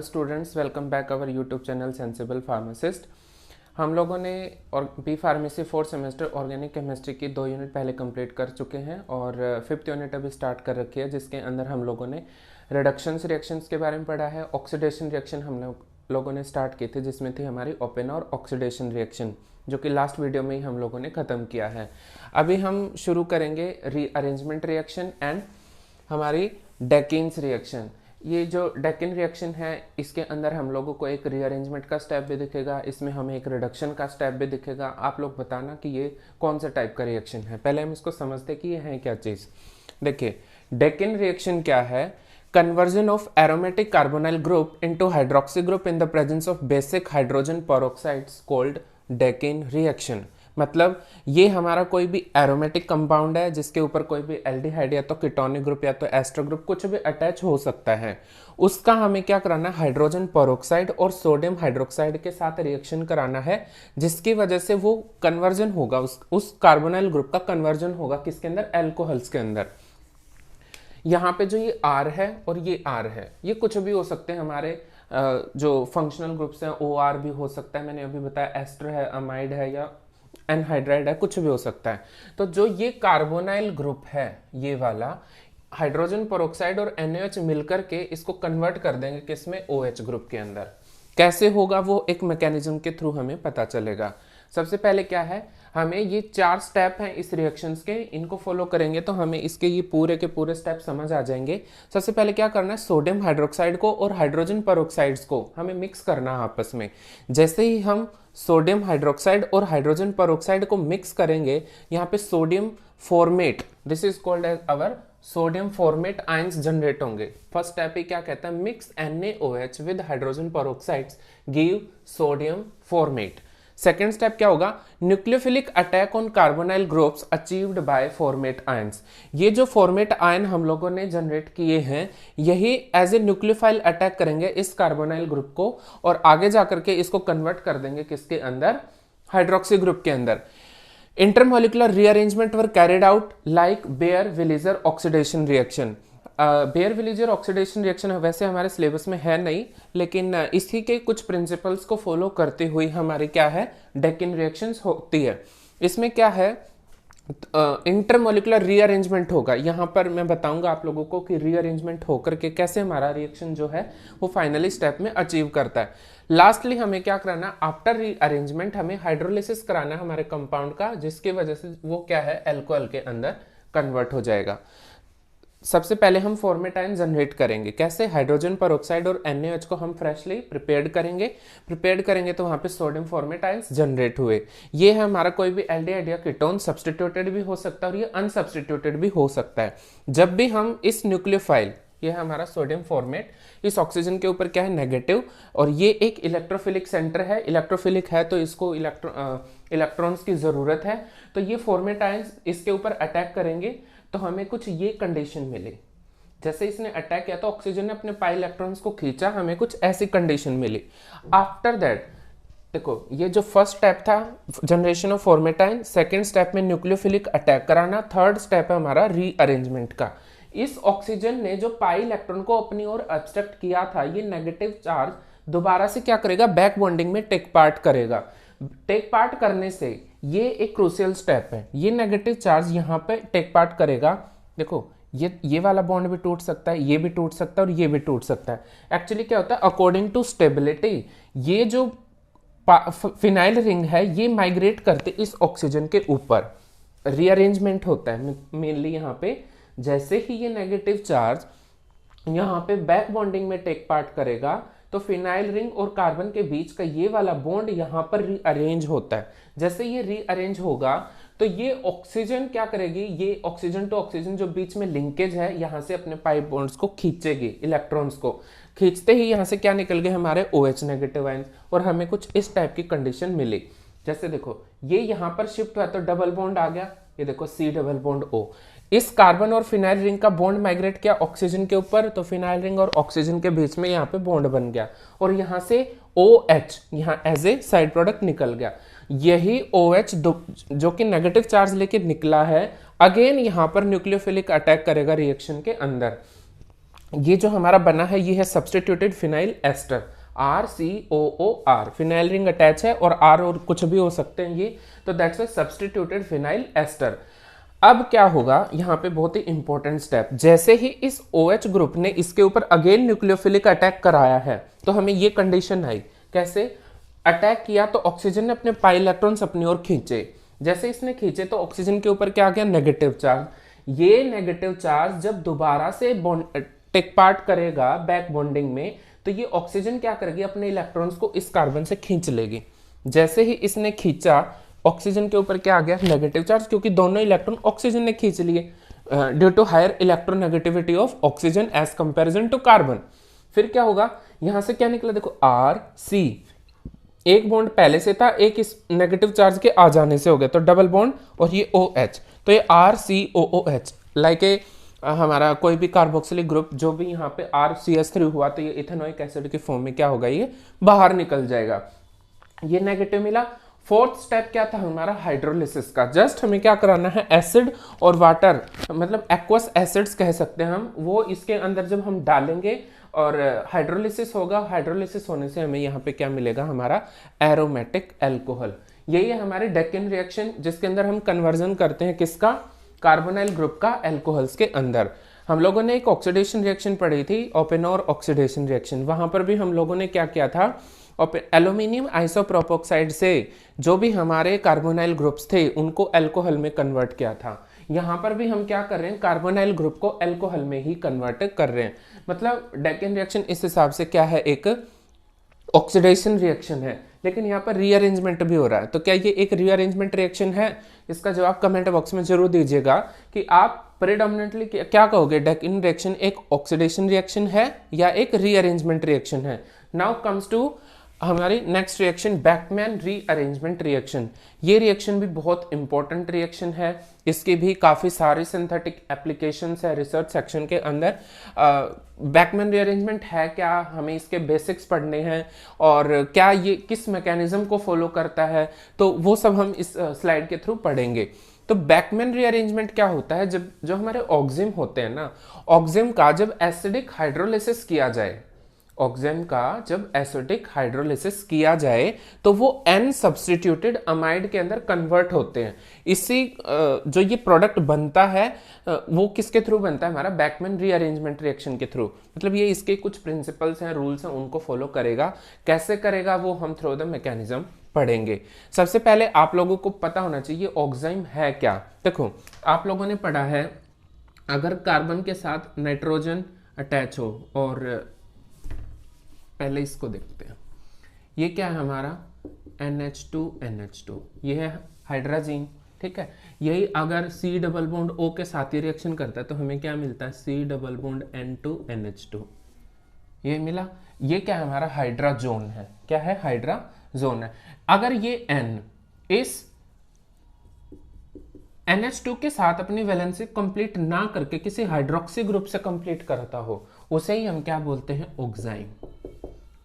Students, welcome back our YouTube channel sensible pharmacist. हम लोगों ने और B pharmacy 4th semester organic chemistry की 2 यूनिट पहले कंप्लीट कर चुके हैं और 5th यूनिट अभी स्टार्ट कर रखी है, जिसके अंदर हम लोगों ने रिडक्शंस रिएक्शंस के बारे में पढ़ा है। ऑक्सीडेशन रिएक्शन हम लोगों ने स्टार्ट की थी, जिसमें थी हमारी ओपन और ऑक्सीडेशन रिएक्शन, जो कि लास्ट वीडियो में ही हम लोगों ने ख़त्म किया है। अभी हम शुरू करेंगे रीअरेंजमेंट रिएक्शन एंड हमारी डेकिन्स रिएक्शन। ये जो डेकिन रिएक्शन है, इसके अंदर हम लोगों को एक रीअरेंजमेंट का स्टेप भी दिखेगा, इसमें हमें एक रिडक्शन का स्टेप भी दिखेगा। आप लोग बताना कि ये कौन सा टाइप का रिएक्शन है। पहले हम इसको समझते कि ये है क्या चीज़। देखिए, डेकिन रिएक्शन क्या है? Conversion of aromatic carbonyl group into hydroxy group in the presence of basic hydrogen peroxides called Dakin reaction. मतलब ये हमारा कोई भी एरोमेटिक कंपाउंड है जिसके ऊपर कोई भी एल्डिहाइड या तो कीटोनिक ग्रुप या तो एस्टर ग्रुप कुछ भी अटैच हो सकता है, उसका हमें क्या कराना है? हाइड्रोजन पेरोक्साइड और सोडियम हाइड्रोक्साइड के साथ रिएक्शन कराना है, जिसकी वजह से वो कन्वर्जन होगा, उस कार्बोनाइल ग्रुप का कन्वर्जन होगा किसके अंदर? एल्कोहल्स के अंदर। यहाँ पे जो ये R है और ये R है, ये कुछ भी हो सकते हैं हमारे जो फंक्शनल ग्रुप्स हैं। OR भी हो सकता है, मैंने अभी बताया, एस्टर है, अमाइड है या एनहाइड्राइड है, कुछ भी हो सकता है। तो जो ये कार्बोनाइल ग्रुप है, ये वाला हाइड्रोजन पेरोक्साइड और NaOH मिलकर के इसको कन्वर्ट कर देंगे किसमें? OH ग्रुप के अंदर। कैसे होगा वो एक मैकेनिज्म के थ्रू हमें पता चलेगा। सबसे पहले क्या है, हमें ये 4 स्टेप हैं इस रिएक्शंस के, इनको फॉलो करेंगे तो हमें इसके ये पूरे के पूरे स्टेप समझ आ जाएंगे। सबसे पहले क्या करना है? सोडियम हाइड्रोक्साइड को और हाइड्रोजन पेरोक्साइड्स को हमें मिक्स करना है आपस में। जैसे ही हम सोडियम हाइड्रोक्साइड और हाइड्रोजन पेरोक्साइड को मिक्स करेंगे, यहाँ पे sodium formate, this is called as our sodium formate ions generate होंगे। फर्स्ट स्टेप ही क्या कहता है? Mix NaOH with hydrogen peroxides give sodium formate. Second step क्या होगा? Nucleophilic attack on carbonyl groups achieved by formate ions. ये जो format ion हम लोगों ने जनरेट किए हैं, यही एज ए न्यूक्लियोफाइल अटैक करेंगे इस कार्बोनाइल ग्रुप को और आगे जाकर के इसको कन्वर्ट कर देंगे किसके अंदर? हाइड्रोक्सी ग्रुप के अंदर। Intermolecular rearrangement were carried out like Baeyer Villiger oxidation reaction. Baeyer Villiger oxidation reaction वैसे हमारे सिलेबस में है नहीं, लेकिन इसी के कुछ प्रिंसिपल्स को फॉलो करते हुए हमारी क्या है? डेकिन रिएक्शंस होती है। इसमें क्या है? इंटरमोलिकुलर रीअरेंजमेंट होगा। यहाँ पर मैं बताऊंगा आप लोगों को कि रीअरेंजमेंट होकर के कैसे हमारा रिएक्शन जो है वो फाइनली स्टेप में अचीव करता है। लास्टली हमें क्या कराना? आफ्टर रीअरेंजमेंट हमें हाइड्रोलिसिस कराना है हमारे कंपाउंड का, जिसकी वजह से वो क्या है? एल्कोहल के अंदर कन्वर्ट हो जाएगा। सबसे पहले हम फॉर्मेट आयन जनरेट करेंगे। कैसे? हाइड्रोजन पेरोक्साइड और NaOH को हम फ्रेशली प्रिपेयर्ड करेंगे तो वहां पे सोडियम फॉर्मेट आयंस जनरेट हुए। ये है हमारा कोई भी एल्डिहाइड या कीटोन, सब्स्टिट्यूटेड भी हो सकता है और ये अनसब्स्टिट्यूटेड भी हो सकता है। जब भी हम इस न्यूक्लियोफाइल, ये है हमारा सोडियम फॉर्मेट, इस ऑक्सीजन के ऊपर क्या है? नेगेटिव, और ये एक इलेक्ट्रोफिलिक सेंटर है। इलेक्ट्रोफिलिक है तो इसको इलेक्ट्रॉन्स की जरूरत है। तो ये फॉर्मेट आयंस इसके ऊपर अटैक करेंगे तो हमें कुछ ये कंडीशन मिली। जैसे इसने अटैक किया तो ऑक्सीजन ने अपने पाई इलेक्ट्रॉन्स को खींचा, हमें कुछ ऐसी कंडीशन मिली। आफ्टर दैट देखो, ये जो फर्स्ट स्टेप था generation of format ion, second step में न्यूक्लियोफिलिक अटैक कराना, थर्ड स्टेप है हमारा रीअरेंजमेंट का। इस ऑक्सीजन ने जो पाई इलेक्ट्रॉन को अपनी ओर एब्स्ट्रैक्ट किया था, ये नेगेटिव चार्ज दोबारा से क्या करेगा? बैक बॉन्डिंग में टेक पार्ट करेगा। टेक पार्ट करने से ये एक क्रूशियल स्टेप है। ये नेगेटिव चार्ज यहाँ पे टेक पार्ट करेगा। देखो, ये वाला बॉन्ड भी टूट सकता है, ये भी टूट सकता है और ये भी टूट सकता है। एक्चुअली क्या होता है? अकॉर्डिंग टू स्टेबिलिटी, ये जो फिनाइल रिंग है ये माइग्रेट करते इस ऑक्सीजन के ऊपर। रीअरेंजमेंट होता है मेनली यहाँ पे। जैसे ही ये नेगेटिव चार्ज यहाँ पे बैक बॉन्डिंग में टेक पार्ट करेगा तो फिनाइल रिंग और कार्बन के बीच का ये वाला बॉन्ड यहाँ पर रीअरेंज होता है। जैसे ये रीअरेंज होगा तो ये ऑक्सीजन क्या करेगी? ये ऑक्सीजन टू ऑक्सीजन जो बीच में लिंकेज है, यहाँ से अपने पाई बॉन्ड्स को खींचेगी, इलेक्ट्रॉन्स को खींचते ही यहाँ से क्या निकल गए? हमारे OH नेगेटिव आयंस, और हमें कुछ इस टाइप की कंडीशन मिली। जैसे देखो, ये यहाँ पर शिफ्ट हुआ तो डबल बॉन्ड आ गया, ये देखो C डबल बॉन्ड O। इस कार्बन और फिनाइल रिंग का बॉन्ड माइग्रेट किया ऑक्सीजन के ऊपर, तो फिनाइल रिंग और ऑक्सीजन के बीच में यहाँ पे बॉन्ड बन गया और यहाँ से OH यहाँ एज ए साइड प्रोडक्ट निकल गया। यही OH जो कि नेगेटिव चार्ज लेके निकला है, अगेन यहाँ पर न्यूक्लियोफिलिक अटैक करेगा रिएक्शन के अंदर। ये जो हमारा बना है ये है substituted phenyl ester, RCOOR, phenyl ring attach है और R और कुछ भी हो सकते हैं ये, तो that's a substituted phenyl ester. अब क्या होगा यहाँ पे बहुत ही इंपॉर्टेंट स्टेप, जैसे ही इस OH ग्रुप ने इसके ऊपर अगेन न्यूक्लियोफिलिक अटैक कराया है तो हमें ये कंडीशन आई, कैसे अटैक किया तो ऑक्सीजन ने अपने पाई इलेक्ट्रॉन्स अपनी ओर खींचे, जैसे इसने खींचे तो ऑक्सीजन के ऊपर क्या आ गया, नेगेटिव चार्ज। ये नेगेटिव चार्ज जब दोबारा से टेक पार्ट करेगा बैक बॉन्डिंग में तो ये ऑक्सीजन क्या करेगी, अपने इलेक्ट्रॉन्स को इस कार्बन से खींच लेगी। जैसे ही इसने खींचा ऑक्सीजन के ऊपर क्या आ गया, नेगेटिव चार्ज, क्योंकि दोनों इलेक्ट्रॉन ऑक्सीजन ने खींच लिए due to higher electronegativity of oxygen as comparison to carbon. फिर क्या होगा, यहां से क्या निकला, देखो RC, एक बॉन्ड पहले से था, एक इस नेगेटिव चार्ज के आ जाने से हो गया तो डबल बॉन्ड, और ये OH, तो ये RCOOH लाइक ए हमारा कोई भी कार्बोक्सिलिक ग्रुप जो भी यहाँ पे RCS3 हुआ तो ये इथेनोइक एसिड की फॉर्म में क्या होगा, ये बाहर निकल जाएगा। ये नेगेटिव मिला। फोर्थ स्टेप क्या था हमारा, हाइड्रोलिसिस का। जस्ट हमें क्या कराना है, एसिड और वाटर, मतलब एक्वस एसिड्स कह सकते हैं हम, वो इसके अंदर जब हम डालेंगे और हाइड्रोलिसिस होगा, हाइड्रोलिसिस होने से हमें यहाँ पे क्या मिलेगा, हमारा एरोमेटिक एल्कोहल। यही है हमारी डेकिन रिएक्शन जिसके अंदर हम कन्वर्जन करते हैं किसका, कार्बोनाइल ग्रुप का एल्कोहल्स के अंदर। हम लोगों ने एक ऑक्सीडेशन रिएक्शन पढ़ी थी, ओपेनोर ऑक्सीडेशन रिएक्शन, वहां पर भी हम लोगों ने क्या किया था, एल्यूमिनियम आइसोप्रोपोक्साइड से जो भी हमारे कार्बोनाइल ग्रुप्स थे उनको एल्कोहल में कन्वर्ट किया था। यहाँ पर भी हम क्या कर रहे हैं, कार्बोनाइल ग्रुप को एल्कोहल में ही कन्वर्ट कर रहे हैं। मतलब डेकिन रिएक्शन इस हिसाब से क्या है, एक ऑक्सीडेशन रिएक्शन है, लेकिन यहाँ पर रीअरेंजमेंट भी हो रहा है। तो क्या ये एक रीअरेंजमेंट रिएक्शन है? इसका जवाब कमेंट बॉक्स में जरूर दीजिएगा कि आप प्रेडोमिनेंटली क्या कहोगे, डेकिन रिएक्शन एक ऑक्सीडेशन रिएक्शन है या एक रीअरेंजमेंट रिएक्शन है। नाउ कम्स टू हमारी next reaction, Beckmann rearrangement reaction. ये रिएक्शन भी बहुत इंपॉर्टेंट रिएक्शन है, इसकी भी काफ़ी सारी सिंथेटिक एप्लीकेशंस है रिसर्च सेक्शन के अंदर। बैकमैन रीअरेंजमेंट है क्या, हमें इसके बेसिक्स पढ़ने हैं और क्या ये किस मैकेनिज्म को फॉलो करता है, तो वो सब हम इस स्लाइड के थ्रू पढ़ेंगे। तो बैकमैन रीअरेंजमेंट क्या होता है, जब जो हमारे ऑक्जिम होते हैं ना, ऑक्जिम का जब एसिडिक हाइड्रोलिसिस किया जाए, ऑक्जेम का जब एसिडिक हाइड्रोलिसिस किया जाए तो वो N सब्स्टिट्यूटेड अमाइड के अंदर कन्वर्ट होते हैं। इसी जो ये प्रोडक्ट बनता है वो किसके थ्रू बनता है, हमारा बैकमैन रीअरेंजमेंट रिएक्शन के थ्रू। मतलब ये इसके कुछ प्रिंसिपल्स हैं, रूल्स हैं, उनको फॉलो करेगा। कैसे करेगा वो हम थ्रू द मैकेनिज्म पढ़ेंगे। सबसे पहले आप लोगों को पता होना चाहिए ऑक्साइम है क्या। देखो आप लोगों ने पढ़ा है अगर कार्बन के साथ नाइट्रोजन अटैच हो, और पहले इसको देखते हैं, ये क्या है हमारा NH2NH2, ये है हाइड्रोजन, ठीक है। यही अगर C डबल बॉन्ड O के साथ ही रिएक्शन करता है तो हमें क्या मिलता है, C डबल बॉन्ड N2NH2, ये मिला। ये क्या है हमारा हाइड्राजोन है, क्या है हाइड्राजोन है। अगर ये N इस NH2 के साथ अपनी वैलेंसी कंप्लीट ना करके किसी हाइड्रोक्सी ग्रुप से कंप्लीट करता हो, उसे ही हम क्या बोलते हैं, ऑक्साइम।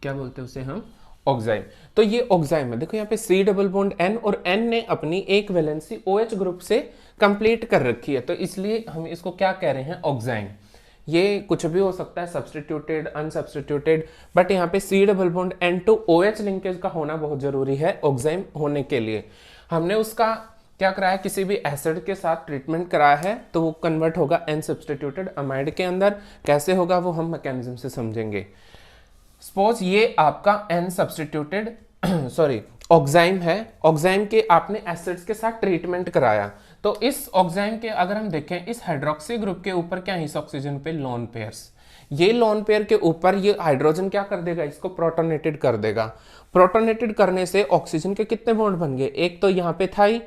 क्या बोलते हैं उसे हम, ऑक्साइम। तो ये ऑक्साइम है। देखो यहाँ पे C डबल बॉन्ड N और N ने अपनी एक वैलेंसी OH ग्रुप से कंप्लीट कर रखी है, तो इसलिए हम इसको क्या कह रहे हैं, ऑक्साइम। ये कुछ भी हो सकता है, सब्स्टिट्यूटेड, अनसब्स्टिट्यूटेड, बट यहाँ पे C double bond N2OH linkage का होना बहुत जरूरी है ऑक्साइम होने के लिए। हमने उसका क्या कराया, किसी भी एसिड के साथ ट्रीटमेंट कराया है तो वो कन्वर्ट होगा N सब्स्टिट्यूटेड अमाइड के अंदर। कैसे होगा वो हम मैकेनिज्म से समझेंगे। सपोज ये आपका N सब्स्टिट्यूटेड सॉरी ऑक्साइम है, ऑक्साइम के आपने एसिड्स के साथ ट्रीटमेंट कराया, तो इस ऑक्साइम के अगर हम देखें इस हाइड्रोक्सी ग्रुप के ऊपर क्या है, इस ऑक्सीजन पे लोन पेयर्स, ये लोन पेयर के ऊपर ये हाइड्रोजन क्या कर देगा, इसको प्रोटोनेटेड कर देगा। प्रोटोनेटेड करने से ऑक्सीजन के कितने बॉन्ड बन गए, एक तो यहाँ पे था ही,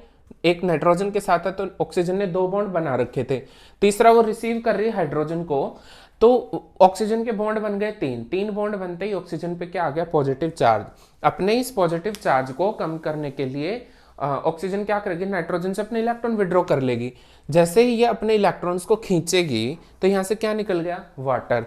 एक नाइट्रोजन के साथ है तो ऑक्सीजन ने 2 बॉन्ड बना रखे थे, तीसरा वो रिसीव कर रही है हाइड्रोजन को, तो ऑक्सीजन के बॉन्ड बन गए 3 बॉन्ड बनते ही ऑक्सीजन पे क्या आ गया, पॉजिटिव चार्ज। अपने इस पॉजिटिव चार्ज को कम करने के लिए ऑक्सीजन क्या करेगी, नाइट्रोजन से अपने इलेक्ट्रॉन विड्रॉ कर लेगी। जैसे ही ये अपने इलेक्ट्रॉन्स को खींचेगी तो यहां से क्या निकल गया, वाटर।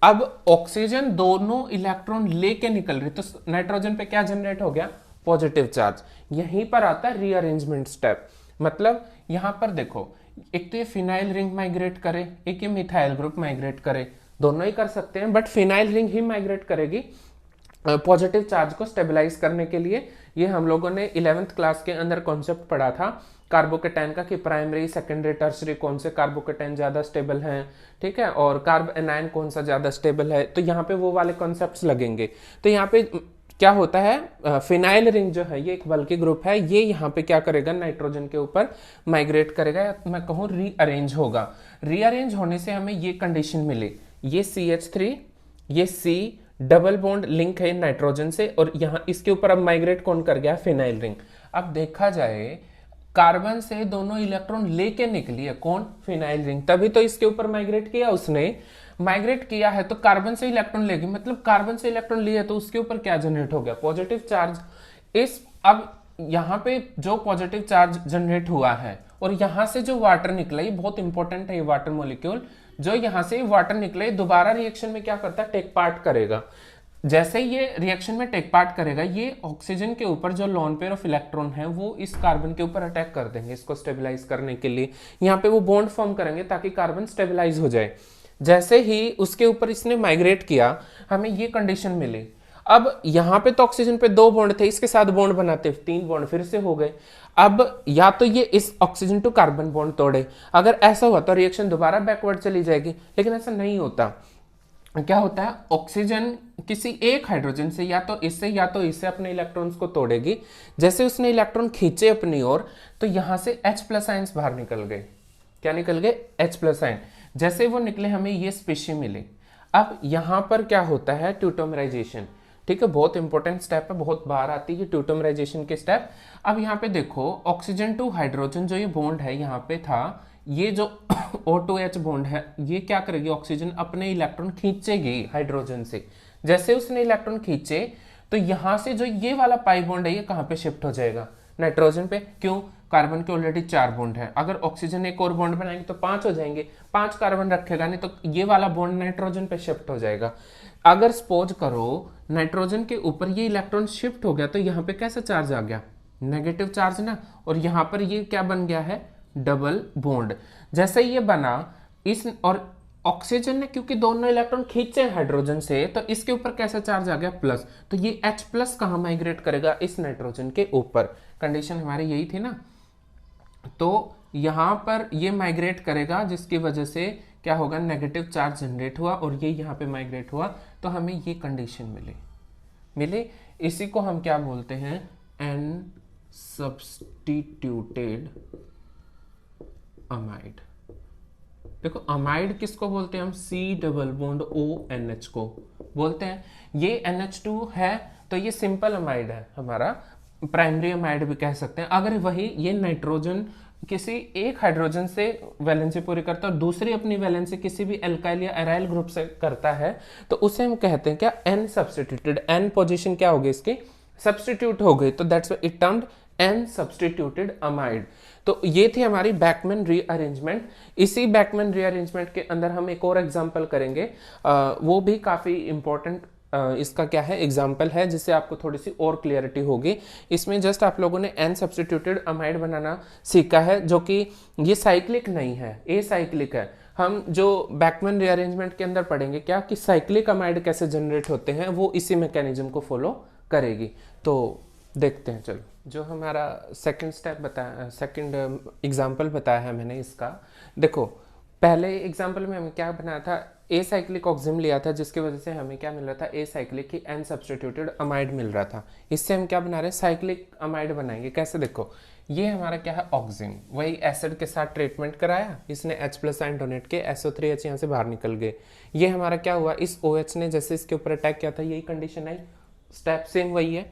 अब ऑक्सीजन दोनों इलेक्ट्रॉन लेके निकल रही, तो नाइट्रोजन पे क्या जनरेट हो गया, पॉजिटिव चार्ज। यहीं पर आता है रीअरेंजमेंट स्टेप। मतलब यहां पर देखो, एक तो ये फिनाइल रिंग माइग्रेट करे, एक ये मिथाइल ग्रुप माइग्रेट करे, दोनों ही कर सकते हैं, but phenyl ring he migrate करेगी पॉजिटिव चार्ज को स्टेबलाइज करने के लिए। ये हम लोगों ने 11th क्लास के अंदर कॉन्सेप्ट पढ़ा था कार्बोकेटाइन का, कि प्राइमरी सेकेंडरी टर्सरी कौन से कार्बोकेटाइन ज्यादा स्टेबल हैं, ठीक है, और कार्ब एनायन कौन सा ज्यादा स्टेबल है। तो यहाँ पे वो वाले कॉन्सेप्ट्स लगेंगे। तो यहाँ पे क्या होता है, फिनाइल रिंग जो है ये एक बल्कि ग्रुप है, ये यहाँ पे क्या करेगा, नाइट्रोजन के ऊपर माइग्रेट करेगा, या मैं कहूँ रीअरेंज होगा। रीअरेंज होने से हमें ये कंडीशन मिली, ये CH3, ये C डबल बॉन्ड लिंक है नाइट्रोजन से, और यहाँ इसके ऊपर अब माइग्रेट कौन कर गया, फिनाइल रिंग। अब देखा जाए कार्बन से दोनों इलेक्ट्रॉन लेके निकली है कौन, फिनाइल रिंग, तभी तो इसके ऊपर माइग्रेट किया उसने। माइग्रेट किया है तो कार्बन से इलेक्ट्रॉन लेगी, मतलब कार्बन से इलेक्ट्रॉन लिए तो उसके ऊपर क्या जनरेट हो गया, पॉजिटिव चार्ज। इस अब यहाँ पे जो पॉजिटिव चार्ज जनरेट हुआ है और यहाँ से जो वाटर निकला, ये बहुत इंपॉर्टेंट है, ये वाटर मॉलिक्यूल जो यहाँ से वाटर निकले दोबारा रिएक्शन में क्या करता है, टेक पार्ट करेगा। जैसे ये रिएक्शन में टेक पार्ट करेगा, ये ऑक्सीजन के ऊपर जो लोन पेयर ऑफ इलेक्ट्रॉन है वो इस कार्बन के ऊपर अटैक कर देंगे इसको स्टेबलाइज करने के लिए। यहाँ पे वो बॉन्ड फॉर्म करेंगे ताकि कार्बन स्टेबलाइज हो जाए। जैसे ही उसके ऊपर इसने माइग्रेट किया, हमें ये कंडीशन मिली। अब यहाँ पे तो ऑक्सीजन पे 2 बॉन्ड थे, इसके साथ बॉन्ड बनाते 3 बॉन्ड फिर से हो गए। अब या तो ये इस ऑक्सीजन टू कार्बन बॉन्ड तोड़े, अगर ऐसा हुआ तो रिएक्शन दोबारा बैकवर्ड चली जाएगी, लेकिन ऐसा नहीं होता। क्या होता है, ऑक्सीजन किसी एक हाइड्रोजन से या तो इससे अपने इलेक्ट्रॉन्स को तोड़ेगी। जैसे उसने इलेक्ट्रॉन खींचे अपनी ओर, तो यहां से H+ आयंस बाहर निकल गए। क्या निकल गए, H+ आयन। जैसे वो निकले हमें ये स्पीशीज मिले। अब यहां पर क्या होता है, ट्यूटोमराइजेशन, ठीक है, बहुत इंपॉर्टेंट स्टेप है, बहुत बार आती है ट्यूटोमराइजेशन के स्टेप। अब यहाँ पे देखो ऑक्सीजन टू हाइड्रोजन जो ये बॉन्ड है यहाँ पे था, ये जो O2H बॉन्ड है, ये क्या करेगी, ऑक्सीजन अपने इलेक्ट्रॉन खींचेगी हाइड्रोजन से। जैसे उसने इलेक्ट्रॉन खींचे तो यहां से जो ये वाला पाई बॉन्ड है ये कहां पे शिफ्ट हो जाएगा, नाइट्रोजन पे। क्यों, कार्बन के ऑलरेडी 4 बॉन्ड है, अगर ऑक्सीजन एक और बॉन्ड बनाएंगे तो 5 हो जाएंगे, 5 कार्बन रखेगा नहीं तो ये वाला बॉन्ड नाइट्रोजन पे शिफ्ट हो जाएगा। अगर सपोज करो नाइट्रोजन के ऊपर ये इलेक्ट्रॉन शिफ्ट हो गया तो यहाँ पे कैसा चार्ज आ गया, नेगेटिव चार्ज ना, और यहाँ पर ये क्या बन गया है, डबल बॉन्ड। जैसे ये बना इस, और ऑक्सीजन ने क्योंकि दोनों इलेक्ट्रॉन खींचे हाइड्रोजन से, तो इसके ऊपर कैसा चार्ज आ गया, प्लस। तो ये H+ कहां माइग्रेट करेगा, इस नाइट्रोजन के ऊपर। कंडीशन हमारी यही थी ना। तो यहां पर ये माइग्रेट करेगा जिसकी वजह से क्या होगा, नेगेटिव चार्ज जनरेट हुआ, और ये यहां पे माइग्रेट हुआ, तो हमें ये कंडीशन मिले। इसी को हम क्या बोलते हैं, N सब्स्टिट्यूटेड अमाइड। देखो अमाइड किसको बोलते हैं हम, C डबल बॉन्ड ONH को बोलते हैं। ये NH2 है तो ये सिंपल अमाइड है हमारा, प्राइमरी अमाइड भी कह सकते हैं। अगर वही ये नाइट्रोजन किसी एक हाइड्रोजन से वैलेंसी पूरी करता है और दूसरी अपनी वैलेंसी किसी भी एल्काइल या एराइल ग्रुप से करता है, तो उसे हम कहते हैं क्या, N सब्स्टिट्यूटेड। N पोजीशन क्या होगी इसकी, सब्स्टिट्यूट हो गई, तो that's why it termed N substituted amide. तो ये थी हमारी बैकमैन रीअरेंजमेंट। इसी बैकमैन रीअरेंजमेंट के अंदर हम एक और एग्जांपल करेंगे, वो भी काफी इंपॉर्टेंट इसका क्या है, एग्जाम्पल है, जिससे आपको थोड़ी सी और क्लियरिटी होगी। इसमें जस्ट आप लोगों ने N सब्स्टिट्यूटेड अमाइड बनाना सीखा है, जो कि ये साइक्लिक नहीं है, ए साइक्लिक है। हम जो बैकमैन रीअरेंजमेंट के अंदर पढ़ेंगे क्या, कि साइक्लिक अमाइड कैसे जनरेट होते हैं, वो इसी मैकेनिज्म को फॉलो करेगी। तो देखते हैं, चलो। जो हमारा सेकंड स्टेप बताया, सेकंड एग्जाम्पल बताया है मैंने इसका, देखो पहले एग्जाम्पल में हमें क्या बनाया था, ए साइक्लिक ऑक्सिम लिया था, जिसकी वजह से हमें क्या मिल रहा था, ए साइक्लिक की N सब्स्टिट्यूटेड अमाइड मिल रहा था। इससे हम क्या बना रहे हैं, साइक्लिक अमाइड बनाएंगे। कैसे, देखो ये हमारा क्या है, ऑक्सिम, वही एसिड के साथ ट्रीटमेंट कराया, इसने H+ आयन डोनेट के, SO3H यहाँ से बाहर निकल गए। ये हमारा क्या हुआ, इस OH ने जैसे इसके ऊपर अटैक किया था, यही कंडीशन आई, स्टेप सेम वही है।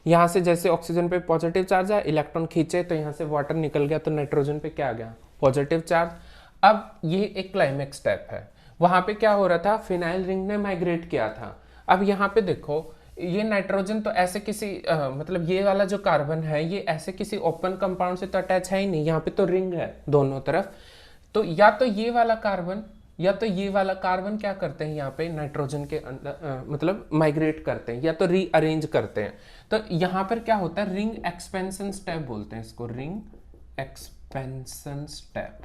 यहाँ से जैसे ऑक्सीजन पे पॉजिटिव चार्ज आया, इलेक्ट्रॉन खींचे तो यहाँ से वाटर निकल गया, तो नाइट्रोजन पे क्या आ गया, पॉजिटिव चार्ज। अब ये एक क्लाइमेक्स स्टेप है, वहां पे क्या हो रहा था, फिनाइल रिंग ने माइग्रेट किया था। अब यहाँ पे देखो ये नाइट्रोजन तो ऐसे किसी मतलब ये वाला जो कार्बन है ये ऐसे किसी ओपन कंपाउंड से तो अटैच है ही नहीं, यहाँ पे तो रिंग है दोनों तरफ। तो या तो ये वाला कार्बन या तो ये वाला कार्बन क्या करते हैं, यहाँ पे नाइट्रोजन के अंदर मतलब माइग्रेट करते हैं या तो रीअरेंज करते हैं। तो यहाँ पर क्या होता है, रिंग एक्सपेंशन स्टेप बोलते हैं इसको, रिंग एक्सपेंशन स्टेप।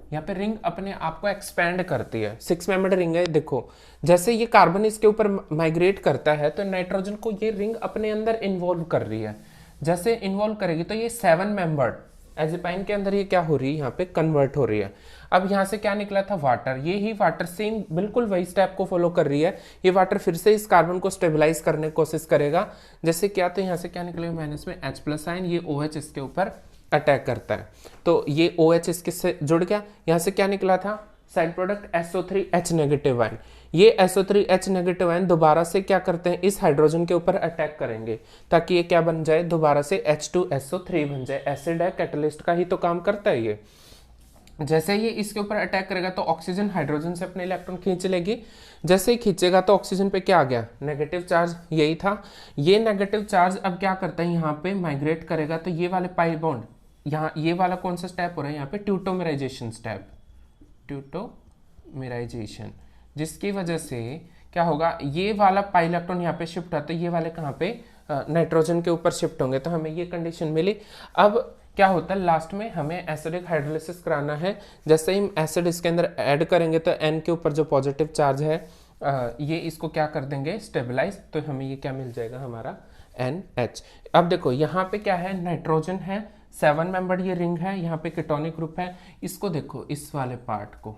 यहाँ पे रिंग अपने आप को एक्सपेंड करती है, 6 मेंबर्ड रिंग है। देखो जैसे ये कार्बन इसके ऊपर माइग्रेट करता है तो नाइट्रोजन को ये रिंग अपने अंदर इन्वॉल्व कर रही है। जैसे इन्वॉल्व करेगी तो ये 7 मेंबर्ड एजिपाइन के अंदर ये क्या हो रही है, यहाँ पे कन्वर्ट हो रही है। अब यहाँ से क्या निकला था, वाटर। ये ही वाटर सेम बिल्कुल वही स्टेप को फॉलो कर रही है। ये वाटर फिर से इस कार्बन को स्टेबलाइज करने की कोशिश करेगा। जैसे क्या, तो यहाँ से क्या निकलेगा, माइनस में H+ आयन, ये OH इसके ऊपर अटैक करता है तो ये OH इसके से जुड़ गया। यहाँ से क्या निकला था, side product SO3H negative ion. ये SO3H नेगेटिव आयन दोबारा से क्या करते हैं, इस हाइड्रोजन के ऊपर अटैक करेंगे ताकि ये क्या बन जाए, दोबारा से H2SO3 बन जाए। एसिड है, कैटलिस्ट का ही तो काम करता है ये। जैसे ये इसके ऊपर अटैक करेगा तो ऑक्सीजन हाइड्रोजन से अपने इलेक्ट्रॉन खींच लेगी। जैसे ही खींचेगा तो ऑक्सीजन पे क्या आ गया, नेगेटिव चार्ज, यही था। ये नेगेटिव चार्ज अब क्या करता है, यहाँ पे माइग्रेट करेगा तो ये वाले पाई बॉन्ड, यहाँ ये वाला कौन सा स्टेप हो रहा है, यहाँ पे ट्यूटोमेराइजेशन स्टेप, ट्यूटोमेराइजेशन, जिसकी वजह से क्या होगा, ये वाला पाई इलेक्ट्रॉन यहाँ पे शिफ्ट होता है, ये वाले कहाँ पे, नाइट्रोजन के ऊपर शिफ्ट होंगे। तो हमें ये कंडीशन मिली। अब क्या होता है, लास्ट में हमें एसिडिक हाइड्रोलिसिस कराना है। जैसे ही हम एसिड इसके अंदर ऐड करेंगे तो N के ऊपर जो पॉजिटिव चार्ज है ये इसको क्या कर देंगे, स्टेबलाइज। तो हमें ये क्या मिल जाएगा, हमारा NH। अब देखो यहाँ पे क्या है, नाइट्रोजन है, 7 मेंबर्ड ये रिंग है, यहाँ पे कीटोनिक ग्रुप है। इसको देखो, इस वाले पार्ट को,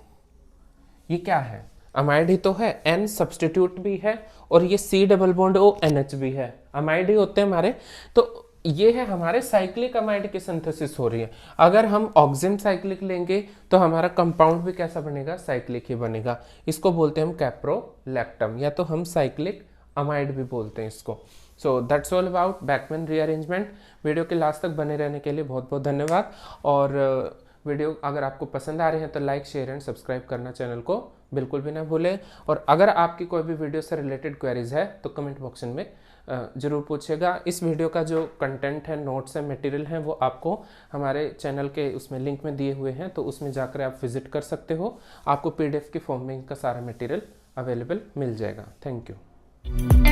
ये क्या है, अमाइड ही तो है, N सब्सटीट्यूट भी है और ये C double bond O NH भी है, अमाइड ही होते हैं हमारे। तो ये है हमारे साइक्लिक अमाइड की सिंथेसिस हो रही है। अगर हम ऑक्सिम साइक्लिक लेंगे तो हमारा कंपाउंड भी कैसा बनेगा, साइक्लिक ही बनेगा। इसको बोलते हैं हम कैप्रोलैक्टम, या तो हम साइक्लिक अमाइड भी बोलते हैं इसको। So that's all about Beckmann rearrangement. Video के लास्ट तक बने रहने के लिए बहुत बहुत धन्यवाद। और वीडियो अगर आपको पसंद आ रहे हैं तो लाइक, शेयर एंड सब्सक्राइब करना चैनल को बिल्कुल भी ना भूलें। और अगर आपकी कोई भी वीडियो से रिलेटेड क्वेरीज है तो कमेंट बॉक्स में ज़रूर पूछेगा। इस वीडियो का जो कंटेंट है, नोट्स है, मटेरियल हैं, वो आपको हमारे चैनल के उसमें लिंक में दिए हुए हैं, तो उसमें जाकर आप विजिट कर सकते हो। आपको PDF की फॉर्म में इनका सारा मटेरियल अवेलेबल मिल जाएगा। Thank you.